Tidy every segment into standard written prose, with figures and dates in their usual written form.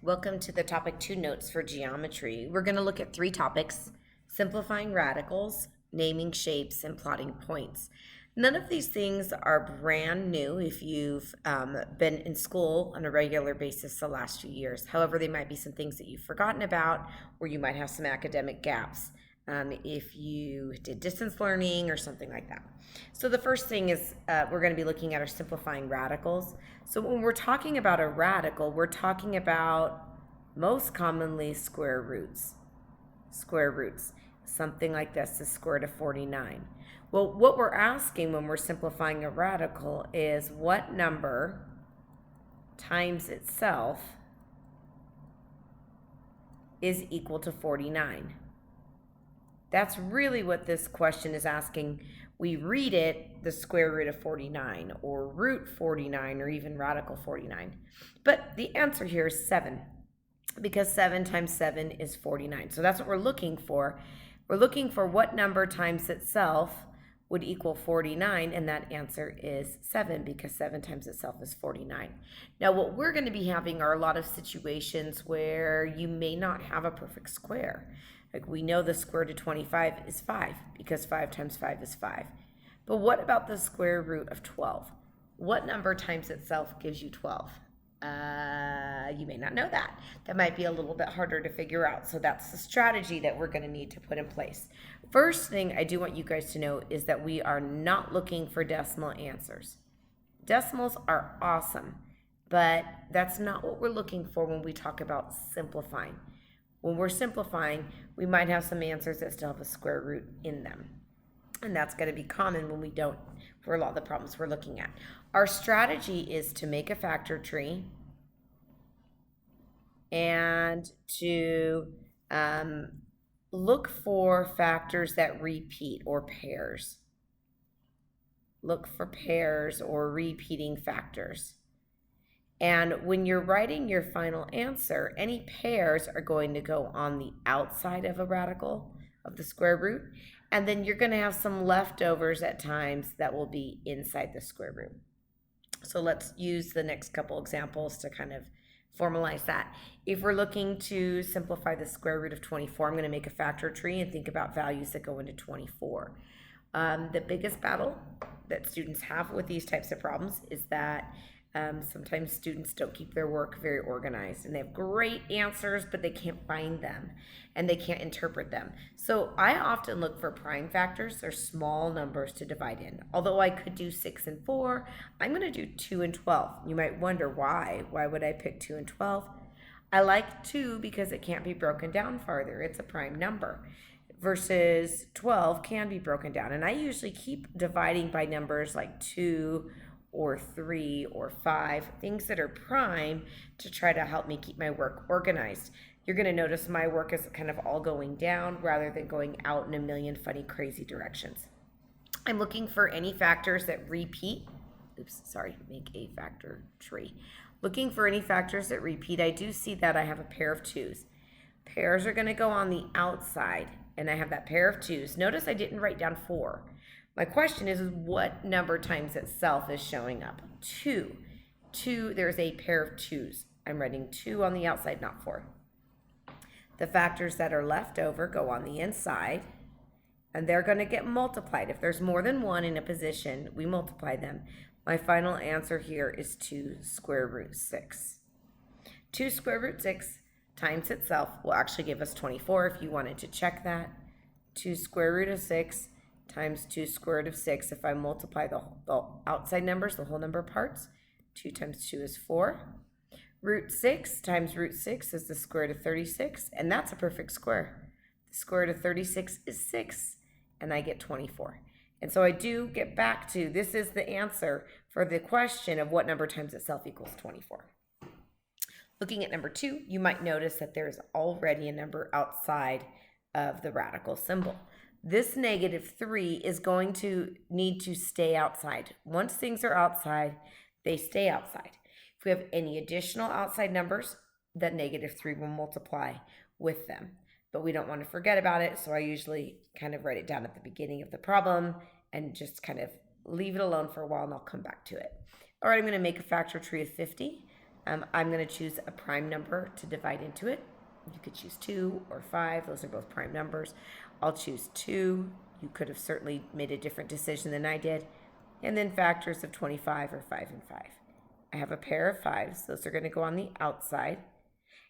Welcome to the topic 2 notes for geometry. We're going to look at 3 topics: simplifying radicals, naming shapes, and plotting points. None of these things are brand new if you've been in school on a regular basis the last few years. However, they might be some things that you've forgotten about, or you might have some academic gaps if you did distance learning or something like that. So the first thing is we're going to be looking at our simplifying radicals. So when we're talking about a radical, we're talking about most commonly square roots. Square roots. Something like this, the square root of 49. Well, what we're asking when we're simplifying a radical is what number times itself is equal to 49. That's really what this question is asking. We read it the square root of 49 or root 49 or even radical 49. But the answer here is 7 because 7 times 7 is 49. So that's what we're looking for. We're looking for what number times itself would equal 49, and that answer is 7 because 7 times itself is 49. Now what we're going to be having are a lot of situations where you may not have a perfect square. Like we know the square root of 25 is 5 because 5 times 5 is 5. But what about the square root of 12? What number times itself gives you 12? You may not know that. That might be a little bit harder to figure out. So that's the strategy that we're going to need to put in place. First thing I do want you guys to know is that we are not looking for decimal answers. Decimals are awesome, but that's not what we're looking for when we talk about simplifying. When we're simplifying, we might have some answers that still have a square root in them. And that's going to be common when we don't, for a lot of the problems we're looking at. Our strategy is to make a factor tree and to look for factors that repeat or pairs. Look for pairs or repeating factors. And when you're writing your final answer, any pairs are going to go on the outside of a radical of the square root. And then you're going to have some leftovers at times that will be inside the square root. So let's use the next couple examples to kind of formalize that. If we're looking to simplify the square root of 24, I'm going to make a factor tree and think about values that go into 24. The biggest battle that students have with these types of problems is that sometimes students don't keep their work very organized and they have great answers, but they can't find them and they can't interpret them. So I often look for prime factors or small numbers to divide in. Although I could do 6 and 4, I'm going to do 2 and 12. You might wonder why. Why would I pick 2 and 12? I like 2 because it can't be broken down farther. It's a prime number. Versus 12 can be broken down. And I usually keep dividing by numbers like 2 or 3 or 5, things that are prime to try to help me keep my work organized. You're going to notice my work is kind of all going down rather than going out in a million funny, crazy directions. I'm looking for any factors that repeat. Make a factor tree. Looking for any factors that repeat. I do see that I have a pair of 2s. Pairs are going to go on the outside, and I have that pair of 2s. Notice I didn't write down 4. My question is what number times itself is showing up? 2. 2, there's a pair of 2s. I'm writing 2 on the outside, not 4. The factors that are left over go on the inside, and they're going to get multiplied. If there's more than one in a position, we multiply them. My final answer here is 2 square root 6. 2 square root 6 times itself will actually give us 24 if you wanted to check that. 2 square root of 6 times 2 square root of 6. If I multiply the outside numbers, the whole number parts, 2 times 2 is 4. Root 6 times root 6 is the square root of 36, and that's a perfect square. The square root of 36 is 6, and I get 24. And so I do get back to, this is the answer for the question of what number times itself equals 24. Looking at number 2, you might notice that there's already a number outside of the radical symbol. This -3 is going to need to stay outside. Once things are outside, they stay outside. If we have any additional outside numbers, that -3 will multiply with them. But we don't want to forget about it, so I usually kind of write it down at the beginning of the problem and just kind of leave it alone for a while, and I'll come back to it. All right, I'm going to make a factor tree of 50. I'm going to choose a prime number to divide into it. You could choose 2 or 5. Those are both prime numbers. I'll choose 2. You could have certainly made a different decision than I did. And then factors of 25 or 5 and 5. I have a pair of 5s. Those are going to go on the outside.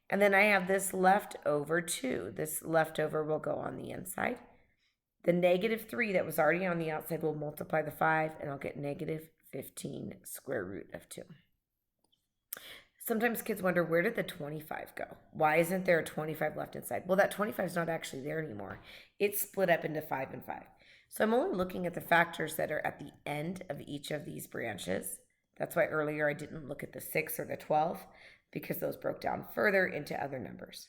And then I have this leftover 2. This leftover will go on the inside. The negative 3 that was already on the outside will multiply the 5, and I'll get negative 15 square root of 2. Sometimes kids wonder, where did the 25 go? Why isn't there a 25 left inside? Well, that 25 is not actually there anymore. It's split up into 5 and 5. So I'm only looking at the factors that are at the end of each of these branches. That's why earlier I didn't look at the 6 or the 12, because those broke down further into other numbers.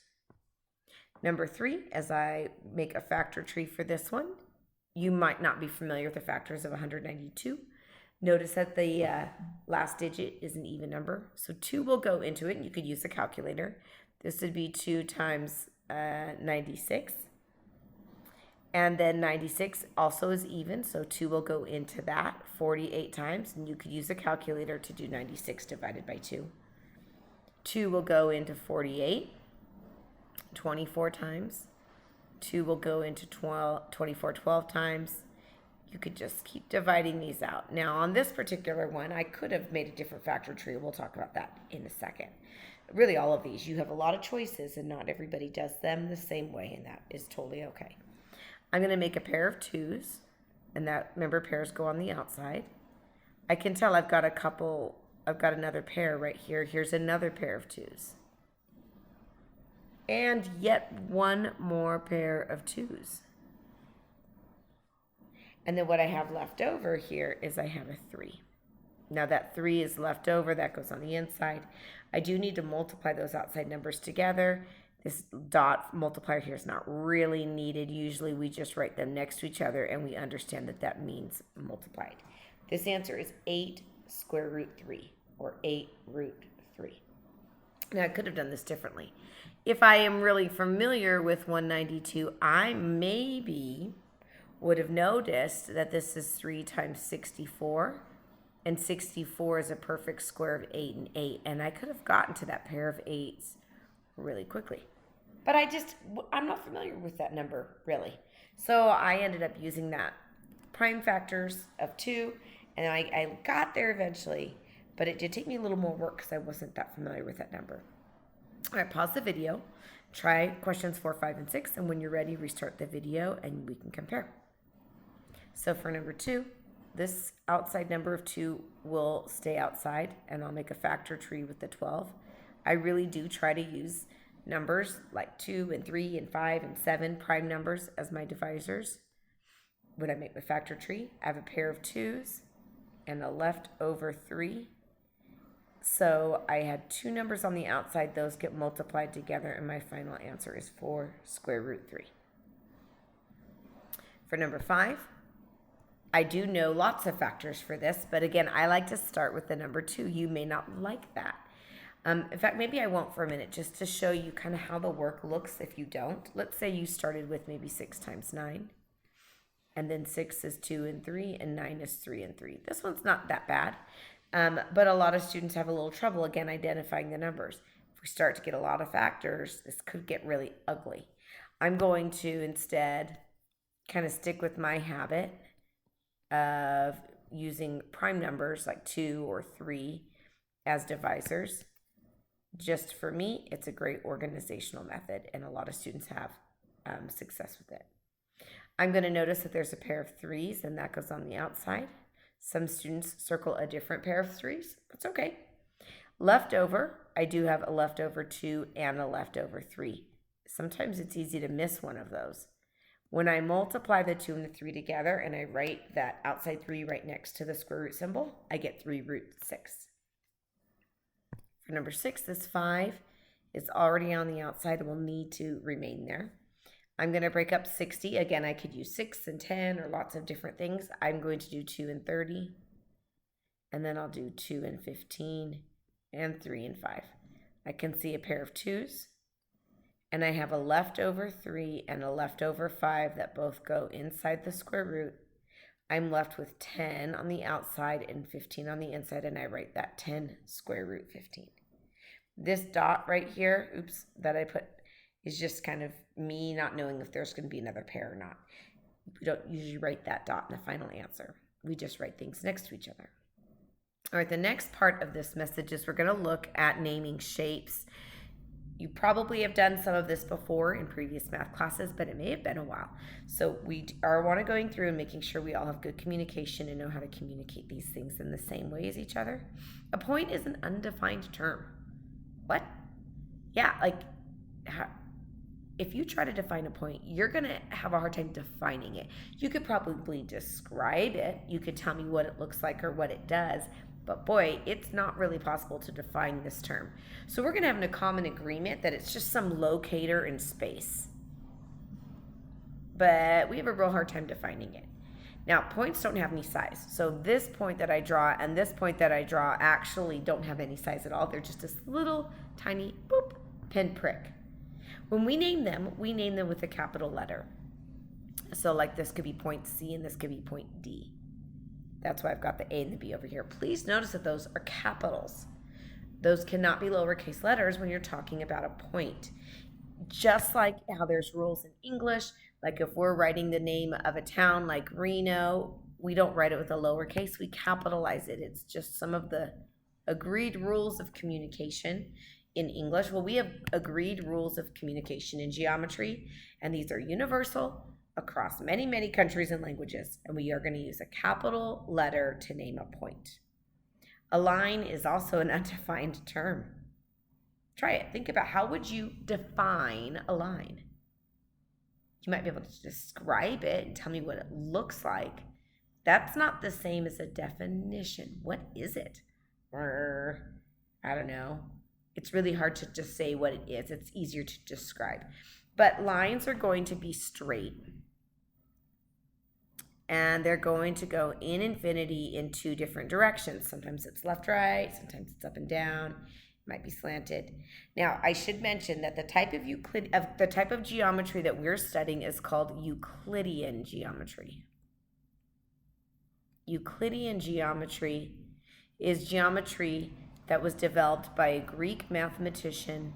Number 3, as I make a factor tree for this one, you might not be familiar with the factors of 192. Notice that the last digit is an even number. So 2 will go into it, and you could use a calculator. This would be 2 times 96. And then 96 also is even, so 2 will go into that 48 times. And you could use a calculator to do 96 divided by 2. 2 will go into 48, 24 times. 2 will go into 24 12 times. You could just keep dividing these out. Now, on this particular one, I could have made a different factor tree. We'll talk about that in a second. Really, all of these, you have a lot of choices, and not everybody does them the same way, and that is totally okay. I'm going to make a pair of 2s, and that, remember, pairs go on the outside. I can tell I've got another pair right here. Here's another pair of 2s. And yet one more pair of 2s. And then what I have left over here is I have a 3. Now that 3 is left over, that goes on the inside. I do need to multiply those outside numbers together. This dot multiplier here is not really needed. Usually we just write them next to each other and we understand that that means multiplied. This answer is 8 square root 3, or 8 root 3. Now I could have done this differently. If I am really familiar with 192, I maybe would have noticed that this is 3 times 64, and 64 is a perfect square of 8 and 8, and I could have gotten to that pair of 8s really quickly. But I'm not familiar with that number, really. So I ended up using that prime factors of 2, and I got there eventually, but it did take me a little more work because I wasn't that familiar with that number. All right, pause the video, try questions 4, 5, and 6, and when you're ready, restart the video and we can compare. So for number 2, this outside number of 2 will stay outside, and I'll make a factor tree with the 12. I really do try to use numbers like 2 and 3 and 5 and 7, prime numbers, as my divisors. When I make my factor tree, I have a pair of 2s and a leftover 3. So I had 2 numbers on the outside. Those get multiplied together, and my final answer is 4 square root 3. For number 5, I do know lots of factors for this, but again, I like to start with the number 2. You may not like that. In fact, maybe I won't for a minute, just to show you kind of how the work looks if you don't. Let's say you started with maybe 6 times 9, and then 6 is 2 and 3, and 9 is 3 and 3. This one's not that bad, but a lot of students have a little trouble, again, identifying the numbers. If we start to get a lot of factors, this could get really ugly. I'm going to instead kind of stick with my habit of using prime numbers like 2 or 3 as divisors. Just for me, it's a great organizational method, and a lot of students have success with it. I'm going to notice that there's a pair of 3s, and that goes on the outside. Some students circle a different pair of 3s. That's okay. Leftover, I do have a leftover 2 and a leftover 3. Sometimes it's easy to miss one of those. When I multiply the 2 and the 3 together and I write that outside 3 right next to the square root symbol, I get 3 root 6. For number 6, this 5 is already on the outside and will need to remain there. I'm going to break up 60. Again, I could use 6 and 10 or lots of different things. I'm going to do 2 and 30. And then I'll do 2 and 15 and 3 and 5. I can see a pair of 2s. And I have a leftover 3 and a leftover 5 that both go inside the square root. I'm left with 10 on the outside and 15 on the inside, and I write that 10 square root 15. This dot right here, oops, that I put is just kind of me not knowing if there's going to be another pair or not. We don't usually write that dot in the final answer. We just write things next to each other. All right, the next part of this message is we're going to look at naming shapes. You probably have done some of this before in previous math classes, but it may have been a while. So we want to going through and making sure we all have good communication and know how to communicate these things in the same way as each other. A point is an undefined term. What? Yeah, like if you try to define a point, you're going to have a hard time defining it. You could probably describe it. You could tell me what it looks like or what it does. But boy, it's not really possible to define this term. So we're going to have a common agreement that it's just some locator in space. But we have a real hard time defining it. Now, points don't have any size. So this point that I draw and this point that I draw actually don't have any size at all. They're just this little tiny boop pinprick. When we name them with a capital letter. So like this could be point C and this could be point D. That's why I've got the A and the B over here. Please notice that those are capitals. Those cannot be lowercase letters when you're talking about a point. Just like how there's rules in English, like if we're writing the name of a town like Reno, we don't write it with a lowercase, we capitalize it. It's just some of the agreed rules of communication in English. Well, we have agreed rules of communication in geometry, and these are universal across many, many countries and languages, and we are going to use a capital letter to name a point. A line is also an undefined term. Try it. Think about how would you define a line? You might be able to describe it and tell me what it looks like. That's not the same as a definition. What is it? I don't know. It's really hard to just say what it is. It's easier to describe. But lines are going to be straight. And they're going to go in infinity in two different directions. Sometimes it's left, right. Sometimes it's up and down. It might be slanted. Now, I should mention that the type of geometry that we're studying is called Euclidean geometry. Euclidean geometry is geometry that was developed by a Greek mathematician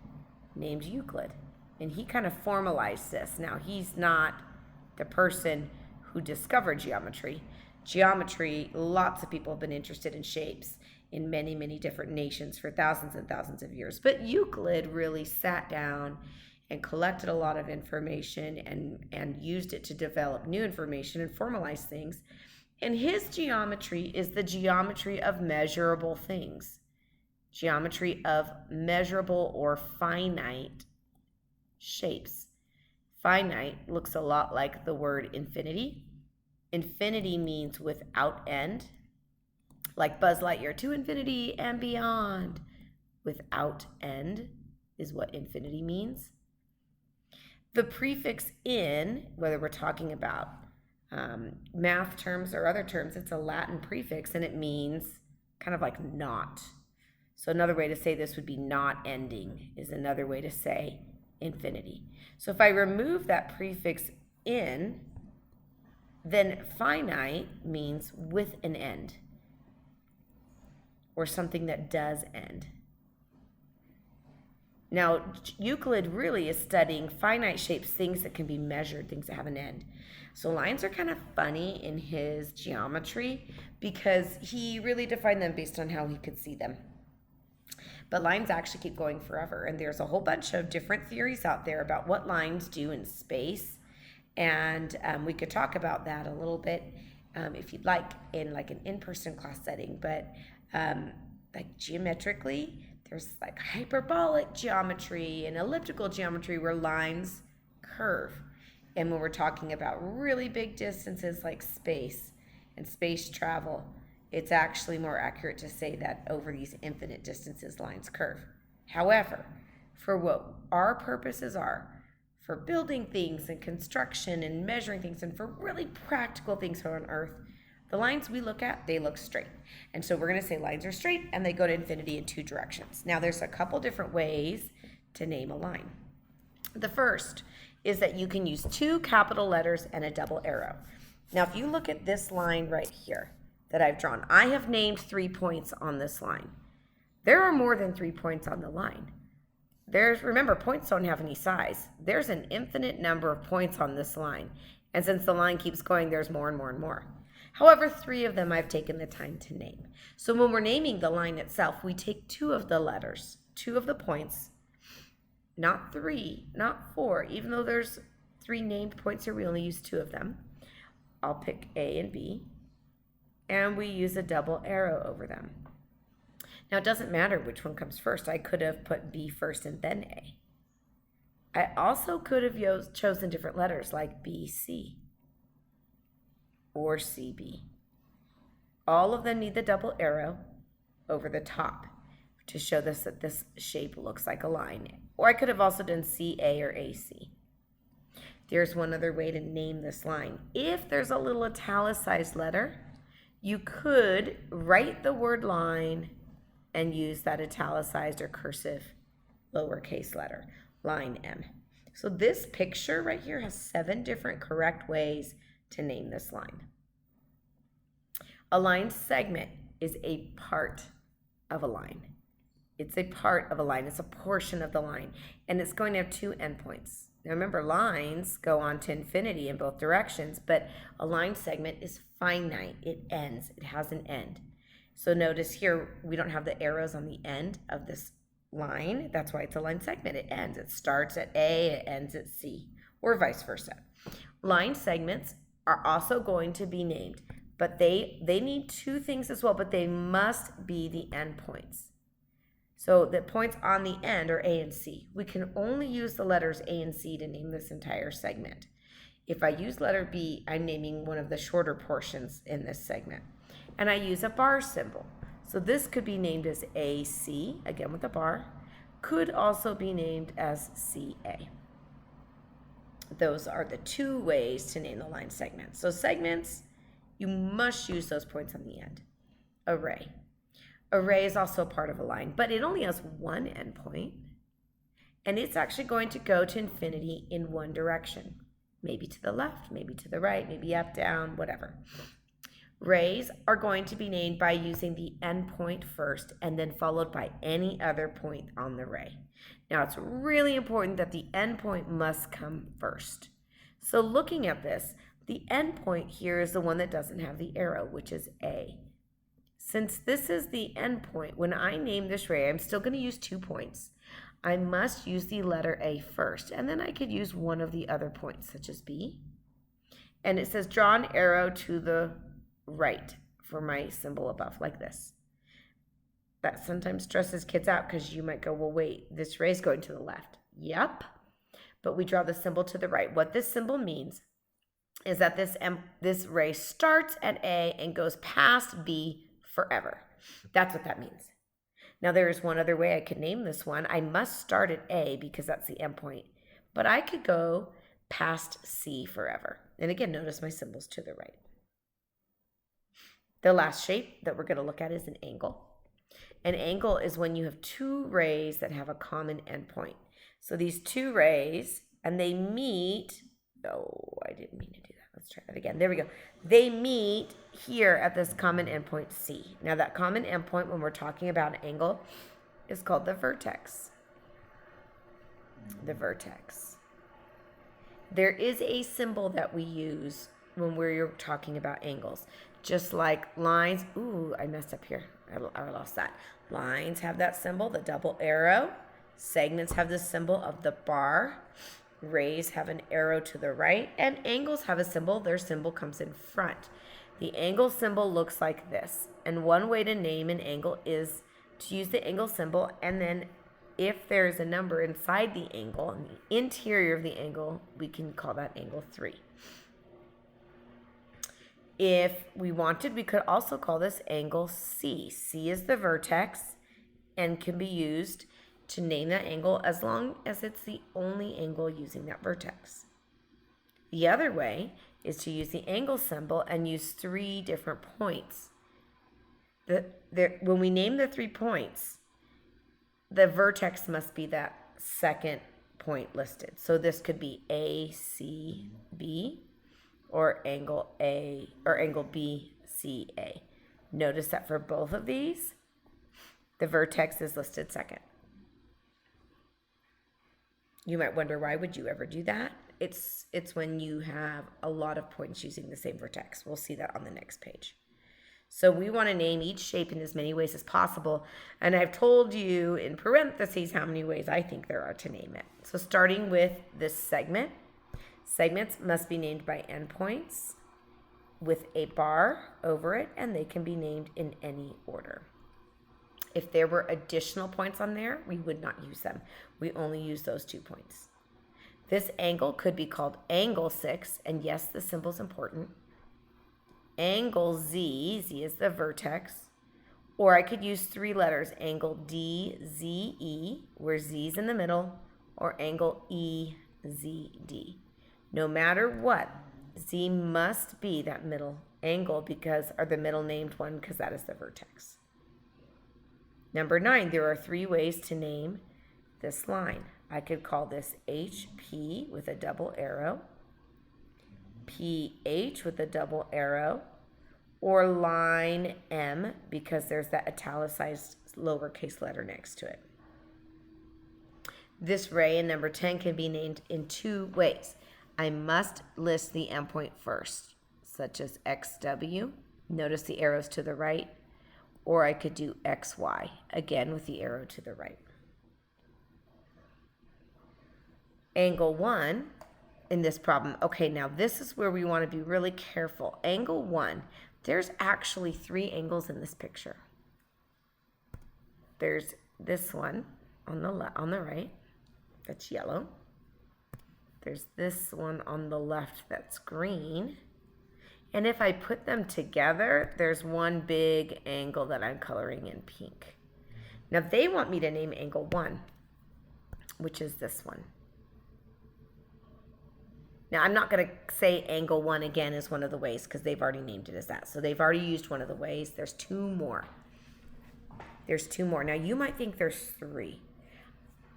named Euclid. And he kind of formalized this. Now, he's not the person who discovered geometry. Geometry, lots of people have been interested in shapes in many, many different nations for thousands and thousands of years. But Euclid really sat down and collected a lot of information and used it to develop new information and formalize things. And his geometry is the geometry of measurable things. Geometry of measurable or finite shapes. Finite looks a lot like the word infinity. Infinity means without end, like Buzz Lightyear, to infinity and beyond. Without end is what infinity means. The prefix in, whether we're talking about math terms or other terms, it's a Latin prefix and it means kind of like not. So another way to say this would be not ending is another way to say infinity. So if I remove that prefix in, then finite means with an end or something that does end. Now, Euclid really is studying finite shapes, things that can be measured, things that have an end. So lines are kind of funny in his geometry because he really defined them based on how he could see them. But lines actually keep going forever, and there's a whole bunch of different theories out there about what lines do in space, and we could talk about that a little bit if you'd like in like an in-person class setting. But like geometrically, there's like hyperbolic geometry and elliptical geometry where lines curve. And when we're talking about really big distances like space and space travel, it's actually more accurate to say that over these infinite distances, lines curve. However, for what our purposes are, for building things and construction and measuring things and for really practical things here on Earth, the lines we look at, they look straight. And so we're going to say lines are straight and they go to infinity in two directions. Now, there's a couple different ways to name a line. The first is that you can use two capital letters and a double arrow. Now, if you look at this line right here that I've drawn, I have named 3 points on this line. There are more than 3 points on the line. Remember, points don't have any size. There's an infinite number of points on this line. And since the line keeps going, there's more and more and more. However, 3 of them I've taken the time to name. So when we're naming the line itself, we take 2 of the letters, 2 of the points, not 3, not 4. Even though there's 3 named points here, we only use 2 of them. I'll pick A and B, and we use a double arrow over them. Now, it doesn't matter which one comes first. I could have put B first and then A. I also could have chosen different letters like BC or CB. All of them need the double arrow over the top to show this that this shape looks like a line. Or I could have also done CA or AC. There's one other way to name this line. If there's a little italicized letter, you could write the word line and use that italicized or cursive lowercase letter, line M. So this picture right here has 7 different correct ways to name this line. A line segment is a part of a line. It's a part of a line. It's a portion of the line. And it's going to have 2 endpoints. Now remember, lines go on to infinity in both directions, but a line segment is finite. It ends. It has an end. So notice here, we don't have the arrows on the end of this line. That's why it's a line segment. It ends. It starts at A, it ends at C, or vice versa. Line segments are also going to be named, but they need 2 things as well, but they must be the endpoints. So the points on the end are A and C. We can only use the letters A and C to name this entire segment. If I use letter B, I'm naming one of the shorter portions in this segment. And I use a bar symbol. So this could be named as AC, again with a bar. Could also be named as CA. Those are the 2 ways to name the line segment. So segments, you must use those points on the end. Array. Array is also part of a line, but it only has 1 endpoint. And it's actually going to go to infinity in one direction. Maybe to the left, maybe to the right, maybe up, down, whatever. Rays are going to be named by using the endpoint first and then followed by any other point on the ray. Now it's really important that the endpoint must come first. So looking at this, the endpoint here is the one that doesn't have the arrow, which is A. Since this is the endpoint, when I name this ray, I'm still going to use 2 points. I must use the letter A first, and then I could use one of the other points, such as B. And it says draw an arrow to the right for my symbol above, like this. That sometimes stresses kids out because you might go, well, wait, this ray is going to the left. Yep, but we draw the symbol to the right. What this symbol means is that this ray starts at A and goes past B forever. That's what that means. Now there is one other way I could name this one. I must start at A because that's the endpoint, but I could go past C forever. And again, notice my symbol's to the right. The last shape that we're going to look at is an angle. An angle is when you have 2 rays that have a common endpoint. So these 2 rays, and they meet, oh, I didn't mean to do that. Let's try that again. There we go. They meet here at this common endpoint C. Now that common endpoint, when we're talking about an angle, is called the vertex. The vertex. There is a symbol that we use when we're talking about angles. Just like lines, ooh, I messed up here. I lost that. Lines have that symbol, the double arrow. Segments have the symbol of the bar. Rays have an arrow to the right. And angles have a symbol. Their symbol comes in front. The angle symbol looks like this. And one way to name an angle is to use the angle symbol. And then if there's a number inside the angle, in the interior of the angle, we can call that angle 3. If we wanted, we could also call this angle C. C is the vertex and can be used to name that angle as long as it's the only angle using that vertex. The other way is to use the angle symbol and use 3 different points. When we name the 3 points, the vertex must be that second point listed. So this could be A, C, B. Or angle A or angle B, C, A. Notice that for both of these, The vertex is listed second. You might wonder, why would you ever do that? It's when you have a lot of points using the same vertex. We'll see that on the next page. So we want to name each shape in as many ways as possible. And I've told you in parentheses how many ways I think there are to name it. So starting with this segment, segments must be named by endpoints with a bar over it, and they can be named in any order. If there were additional points on there, we would not use them. We only use those 2 points. This angle could be called angle 6, and yes, the symbol is important. Angle Z, Z is the vertex, or I could use 3 letters, angle D, Z, E, where Z is in the middle, or angle E, Z, D. No matter what, Z must be that middle angle or the middle named one, because that is the vertex. Number 9, there are 3 ways to name this line. I could call this HP with a double arrow, PH with a double arrow, or line M because there's that italicized lowercase letter next to it. This ray in number 10 can be named in 2 ways. I must list the endpoint first, such as XW. Notice the arrows to the right. Or I could do XY, again with the arrow to the right. Angle 1 in this problem. Okay, now this is where we want to be really careful. Angle 1, there's actually 3 angles in this picture. There's this one on the right, that's yellow. There's this one on the left that's green. And if I put them together, there's one big angle that I'm coloring in pink. Now they want me to name angle 1, which is this one. Now I'm not going to say angle 1 again is one of the ways because they've already named it as that. So they've already used one of the ways. There's 2 more. There's 2 more. Now you might think there's 3.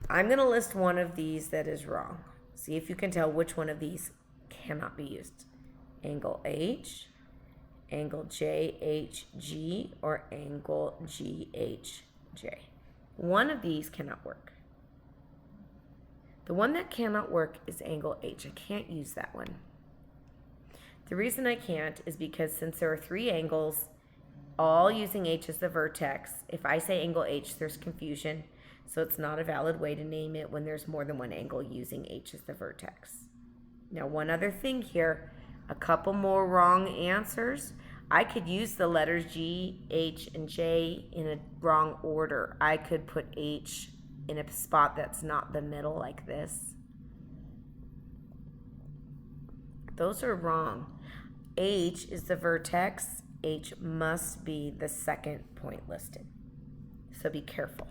I'm going to list one of these that is wrong. See if you can tell which one of these cannot be used. Angle H, angle JHG, or angle GHJ. One of these cannot work. The one that cannot work is angle H. I can't use that one. The reason I can't is because since there are 3 angles, all using H as the vertex, if I say angle H, there's confusion. So it's not a valid way to name it when there's more than one angle using H as the vertex. Now, one other thing here, a couple more wrong answers. I could use the letters G, H, and J in a wrong order. I could put H in a spot that's not the middle like this. Those are wrong. H is the vertex. H must be the second point listed. So be careful.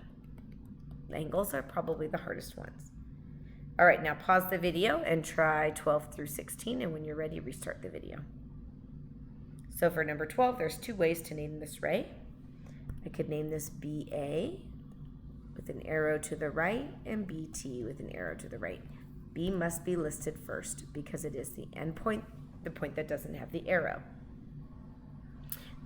Angles are probably the hardest ones. All right, now pause the video and try 12 through 16, and when you're ready, restart the video. So for number 12, there's 2 ways to name this ray. I could name this BA with an arrow to the right and BT with an arrow to the right. B must be listed first because it is the end point, the point that doesn't have the arrow.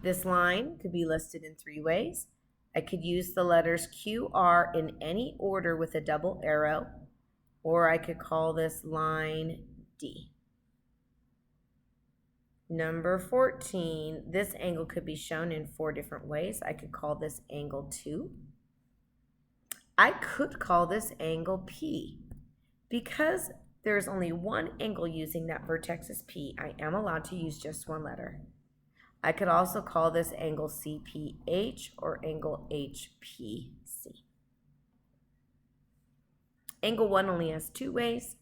This line could be listed in 3 ways. I could use the letters QR in any order with a double arrow, or I could call this line D. Number 14, this angle could be shown in 4 different ways. I could call this angle 2. I could call this angle P. Because there's only one angle using that vertex as P, I am allowed to use just 1 letter. I could also call this angle CPH or angle HPC. Angle 1 only has 2 ways.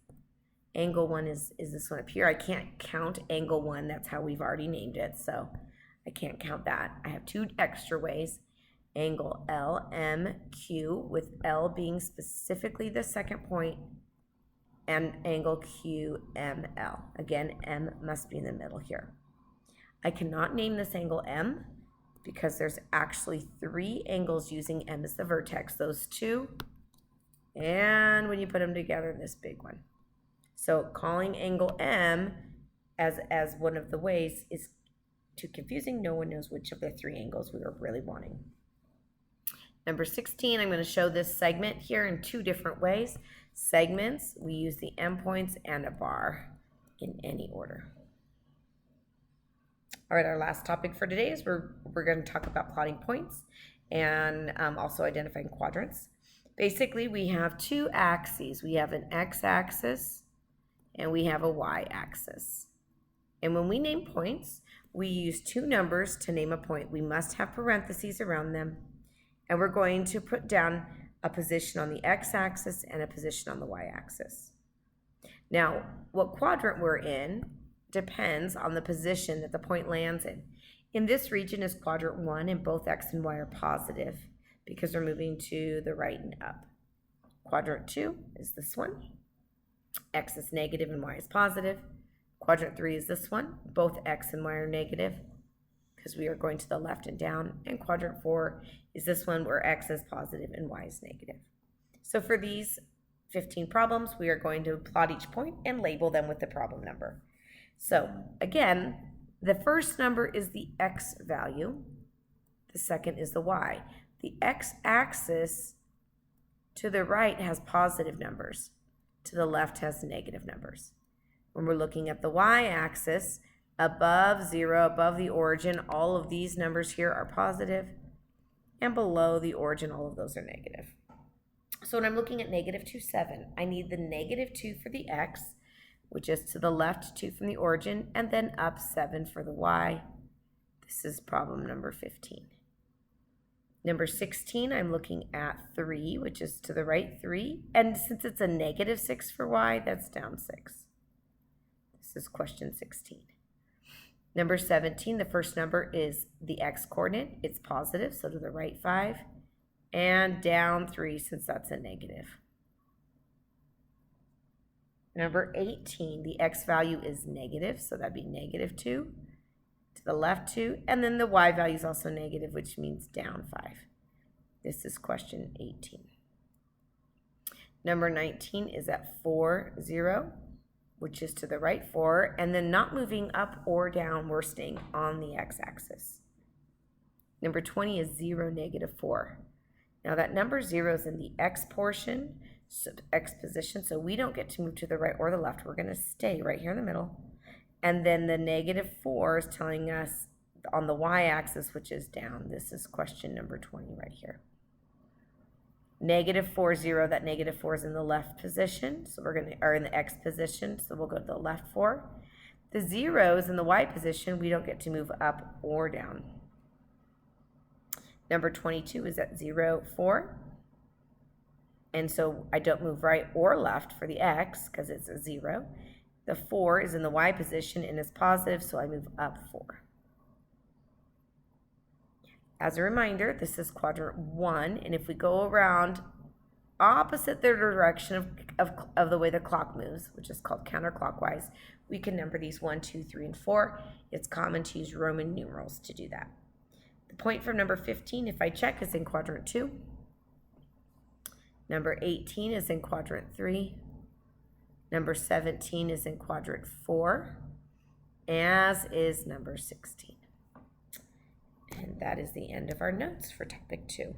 Angle 1 is this one up here. I can't count angle 1. That's how we've already named it, so I can't count that. I have 2 extra ways. Angle LMQ, with L being specifically the second point, and angle QML. Again, M must be in the middle here. I cannot name this angle M because there's actually 3 angles using M as the vertex. Those 2, and when you put them together, this big one. So calling angle M as one of the ways is too confusing. No one knows which of the 3 angles we were really wanting. Number 16, I'm going to show this segment here in two different ways. Segments, we use the endpoints and a bar in any order. All right, our last topic for today is we're going to talk about plotting points and also identifying quadrants. Basically, we have two axes. We have an x-axis and we have a y-axis. And when we name points, we use two numbers to name a point. We must have parentheses around them. And we're going to put down a position on the x-axis and a position on the y-axis. Now, what quadrant we're in depends on the position that the point lands in. In this region is quadrant 1, and both x and y are positive because we're moving to the right and up. Quadrant 2 is this one. X is negative and y is positive. Quadrant 3 is this one. Both x and y are negative because we are going to the left and down. And quadrant 4 is this one where x is positive and y is negative. So for these 15 problems, we are going to plot each point and label them with the problem number. So again, the first number is the x value. The second is the y. The x-axis to the right has positive numbers. To the left has negative numbers. When we're looking at the y-axis, above 0, above the origin, all of these numbers here are positive, and below the origin, all of those are negative. So when I'm looking at negative 2, 7, I need the negative 2 for the x, which is to the left 2 from the origin, and then up 7 for the y. This is problem number 15. Number 16, I'm looking at 3, which is to the right 3, and since it's a negative 6 for y, that's down 6. This is question 16. Number 17, the first number is the x-coordinate. It's positive, so to the right 5, and down 3 since that's a negative. Number 18, the x value is negative, so that'd be negative 2. To the left 2, and then the y value is also negative, which means down 5. This is question 18. Number 19 is at 4, 0, which is to the right 4, and then not moving up or down, we're staying on the x-axis. Number 20 is 0, negative 4. Now that number 0 is in the x portion, x position, so we don't get to move to the right or the left. We're going to stay right here in the middle. And then the negative 4 is telling us on the y-axis, which is down. This is question number 20 right here. Negative 4, 0, that negative 4 is in the left position, so we're going to, or in the x position, so we'll go to the left 4. The 0 is in the y position, we don't get to move up or down. Number 22 is at 0, 4. And so I don't move right or left for the x because it's a 0. The 4 is in the y position and is positive, so I move up 4. As a reminder, this is quadrant 1, and if we go around opposite the direction of the way the clock moves, which is called counterclockwise, we can number these 1, 2, 3, and 4. It's common to use Roman numerals to do that. The point from number 15, if I check, is in quadrant 2. Number 18 is in quadrant 3. Number 17 is in quadrant 4, as is number 16. And that is the end of our notes for topic 2.